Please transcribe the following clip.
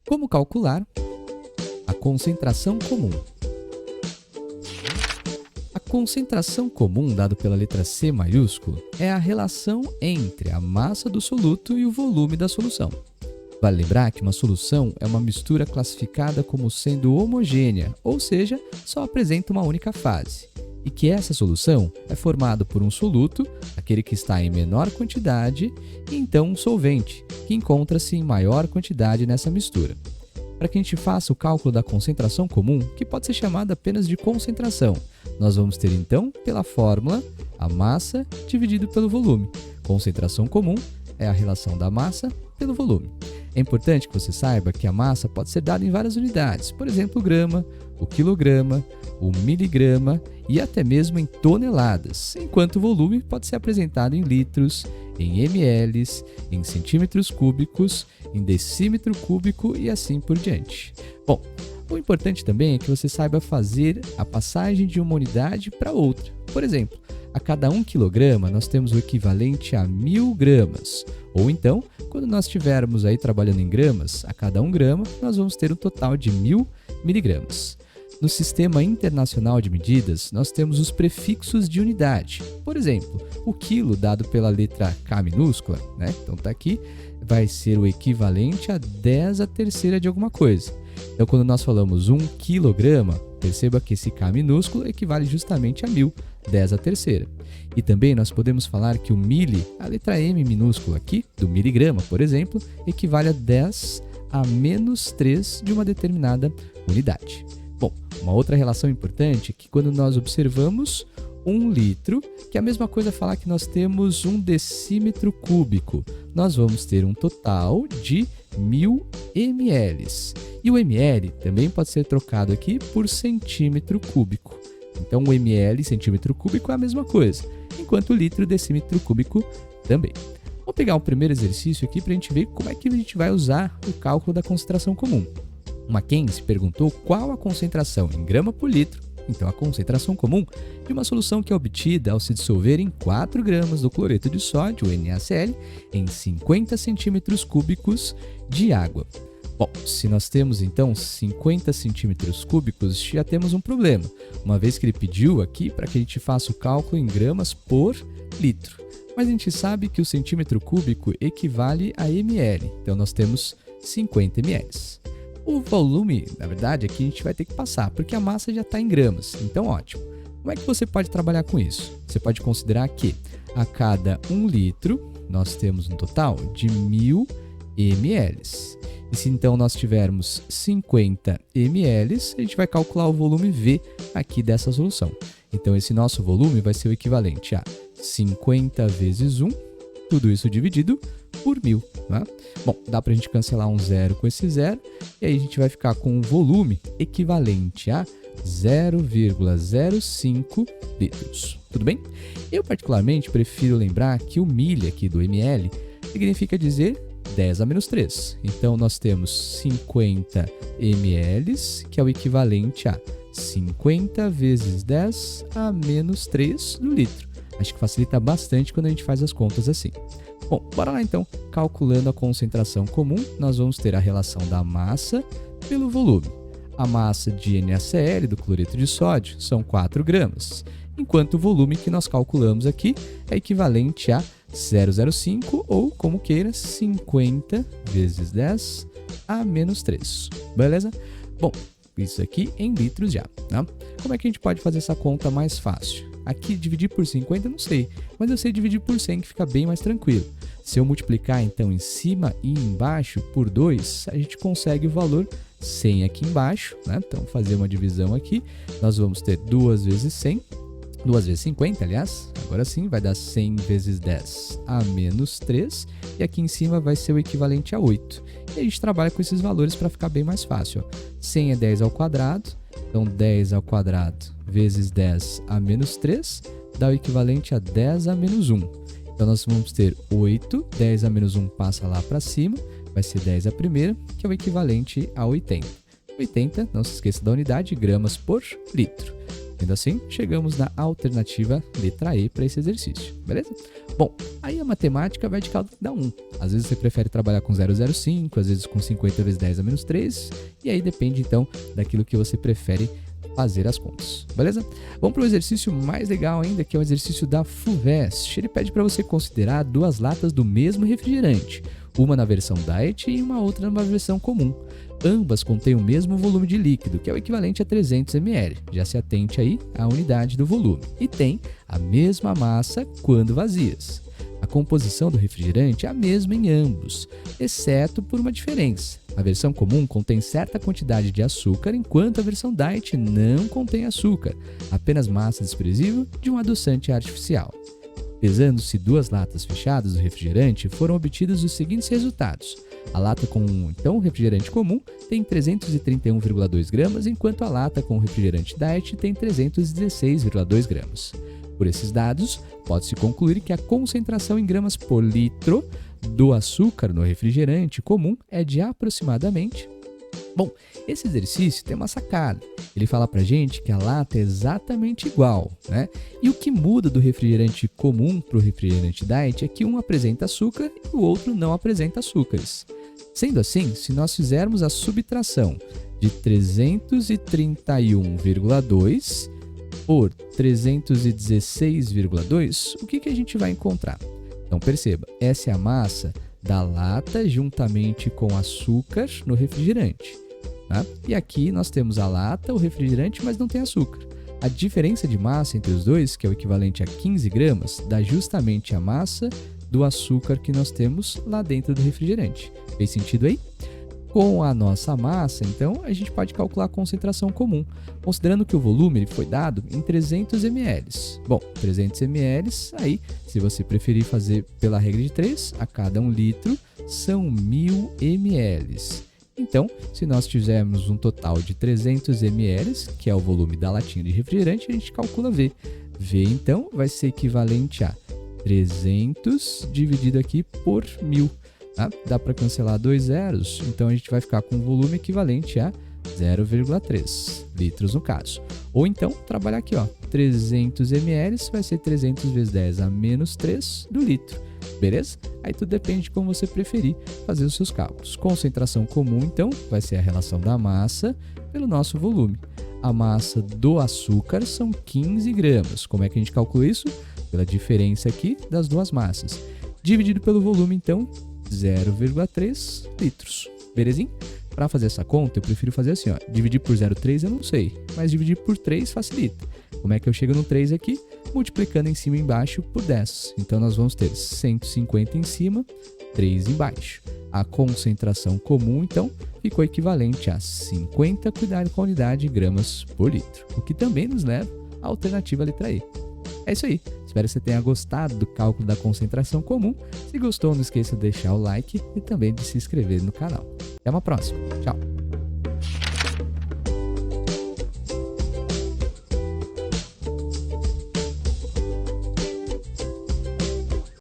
Como calcular a concentração comum? A concentração comum, dada pela letra C maiúsculo, é a relação entre a massa do soluto e o volume da solução. Vale lembrar que uma solução é uma mistura classificada como sendo homogênea, ou seja, só apresenta uma única fase, e que essa solução é formada por um soluto, aquele que está em menor quantidade, e então um solvente, que encontra-se em maior quantidade nessa mistura. Para que a gente faça o cálculo da concentração comum, que pode ser chamada apenas de concentração, nós vamos ter então, pela fórmula, a massa dividido pelo volume. Concentração comum é a relação da massa pelo volume. É importante que você saiba que a massa pode ser dada em várias unidades, por exemplo, o grama, o quilograma, o miligrama e até mesmo em toneladas, enquanto o volume pode ser apresentado em litros, em ml, em centímetros cúbicos, em decímetro cúbico e assim por diante. Bom, o importante também é que você saiba fazer a passagem de uma unidade para outra. Por exemplo, a cada 1 quilograma nós temos o equivalente a 1000 gramas. Ou então, quando nós estivermos aí trabalhando em gramas, a cada 1 grama nós vamos ter um total de 1000 miligramas. No Sistema Internacional de Medidas, nós temos os prefixos de unidade. Por exemplo, o quilo, dado pela letra K minúscula, né? Então está aqui, vai ser o equivalente a 10 à terceira de alguma coisa. Então, quando nós falamos 1 quilograma, perceba que esse K minúsculo equivale justamente a 1000, 10 à terceira. E também nós podemos falar que o mili, a letra M minúscula aqui, do miligrama, por exemplo, equivale a 10 a menos 3 de uma determinada unidade. Bom, uma outra relação importante é que quando nós observamos 1 litro, que é a mesma coisa falar que nós temos 1 decímetro cúbico, nós vamos ter um total de 1000 ml. E o ml também pode ser trocado aqui por centímetro cúbico. Então, o ml, centímetro cúbico, é a mesma coisa, enquanto o litro, decímetro cúbico, também. Vou pegar um primeiro exercício aqui para a gente ver como é que a gente vai usar o cálculo da concentração comum. Mackenzie perguntou qual a concentração em grama por litro, então a concentração comum, de uma solução que é obtida ao se dissolver em 4 gramas do cloreto de sódio, NaCl, em 50 centímetros cúbicos de água. Bom, se nós temos então 50 centímetros cúbicos, já temos um problema, uma vez que ele pediu aqui para que a gente faça o cálculo em gramas por litro. Mas a gente sabe que o centímetro cúbico equivale a ml, então nós temos 50 ml. O volume, na verdade, aqui a gente vai ter que passar, porque a massa já está em gramas, então ótimo. Como é que você pode trabalhar com isso? Você pode considerar que a cada 1 litro nós temos um total de 1000 ml. E se então nós tivermos 50 ml, a gente vai calcular o volume V aqui dessa solução. Então esse nosso volume vai ser o equivalente a 50 vezes 1, tudo isso dividido por 1000. Né? Bom, dá para a gente cancelar um zero com esse zero, e aí a gente vai ficar com um volume equivalente a 0,05 litros. Tudo bem? Eu particularmente prefiro lembrar que o milha aqui do ml significa dizer 10 a menos 3. Então nós temos 50 ml, que é o equivalente a 50 vezes 10 a menos 3 no litro. Acho que facilita bastante quando a gente faz as contas assim. Bom, bora lá então. Calculando a concentração comum, nós vamos ter a relação da massa pelo volume. A massa de NaCl, do cloreto de sódio, são 4 gramas, enquanto o volume que nós calculamos aqui é equivalente a 0,05 ou, como queira, 50 vezes 10 a menos 3. Beleza? Bom, isso aqui em litros já. Né? Como é que a gente pode fazer essa conta mais fácil? Aqui, dividir por 50, eu não sei, mas eu sei dividir por 100, que fica bem mais tranquilo. Se eu multiplicar, então, em cima e embaixo por 2, a gente consegue o valor 100 aqui embaixo, né? Então, fazer uma divisão aqui, nós vamos ter 2 vezes 100, 2 vezes 50, aliás, agora sim, vai dar 100 vezes 10 a menos 3, e aqui em cima vai ser o equivalente a 8. E a gente trabalha com esses valores para ficar bem mais fácil. Ó. 100 é 10 ao quadrado, então 10 ao quadrado vezes 10 a menos 3 dá o equivalente a 10 a menos 1. Então nós vamos ter 8, 10 a menos 1 passa lá para cima, vai ser 10 a primeira, que é o equivalente a 80. 80, não se esqueça da unidade, gramas por litro. Sendo assim, chegamos na alternativa letra E para esse exercício, beleza? Bom, aí a matemática vai de cada um. Às vezes você prefere trabalhar com 0,05, às vezes com 50 vezes 10 a menos 3, e aí depende então daquilo que você prefere fazer as contas, beleza? Vamos para o exercício mais legal ainda, que é o exercício da FUVEST. Ele pede para você considerar 2 latas do mesmo refrigerante, uma na versão diet e uma outra na versão comum. Ambas contêm o mesmo volume de líquido, que é o equivalente a 300 ml. Já se atente aí à unidade do volume. E tem a mesma massa quando vazias. A composição do refrigerante é a mesma em ambos, exceto por uma diferença. A versão comum contém certa quantidade de açúcar, enquanto a versão diet não contém açúcar, apenas massa desprezível de um adoçante artificial. Pesando-se 2 latas fechadas do refrigerante, foram obtidos os seguintes resultados. A lata com então refrigerante comum tem 331,2 gramas, enquanto a lata com refrigerante diet tem 316,2 gramas. Por esses dados, pode-se concluir que a concentração em gramas por litro do açúcar no refrigerante comum é de aproximadamente... Bom, esse exercício tem uma sacada. Ele fala pra gente que a lata é exatamente igual, né? E o que muda do refrigerante comum para o refrigerante diet é que um apresenta açúcar e o outro não apresenta açúcares. Sendo assim, se nós fizermos a subtração de 331,2 por 316,2, o que a gente vai encontrar? Então perceba, essa é a massa da lata juntamente com açúcar no refrigerante. Tá? E aqui nós temos a lata, o refrigerante, mas não tem açúcar. A diferença de massa entre os dois, que é o equivalente a 15 gramas, dá justamente a massa do açúcar que nós temos lá dentro do refrigerante. Fez sentido aí? Com a nossa massa, então, a gente pode calcular a concentração comum, considerando que o volume ele foi dado em 300 ml. Bom, 300 ml, aí, se você preferir fazer pela regra de 3, a cada 1 litro são 1000 ml. Então, se nós tivermos um total de 300 ml, que é o volume da latinha de refrigerante, a gente calcula V. V, então, vai ser equivalente a 300 dividido aqui por 1000. Tá? Dá para cancelar 2 zeros, então a gente vai ficar com um volume equivalente a 0,3 litros no caso. Ou então, trabalhar aqui, ó, 300 ml vai ser 300 vezes 10 a menos 3 do litro, beleza? Aí tudo depende de como você preferir fazer os seus cálculos. Concentração comum, então, vai ser a relação da massa pelo nosso volume. A massa do açúcar são 15 gramas. Como é que a gente calcula isso? Pela diferença aqui das duas massas. Dividido pelo volume, então, 0,3 litros. Belezinha? Para fazer essa conta, eu prefiro fazer assim, ó. Dividir por 0,3 eu não sei, mas dividir por 3 facilita. Como é que eu chego no 3 aqui? Multiplicando em cima e embaixo por 10. Então, nós vamos ter 150 em cima, 3 embaixo. A concentração comum, então, ficou equivalente a 50, cuidado com a unidade de gramas por litro. O que também nos leva à alternativa letra E. É isso aí. Espero que você tenha gostado do cálculo da concentração comum. Se gostou, não esqueça de deixar o like e também de se inscrever no canal. Até uma próxima. Tchau!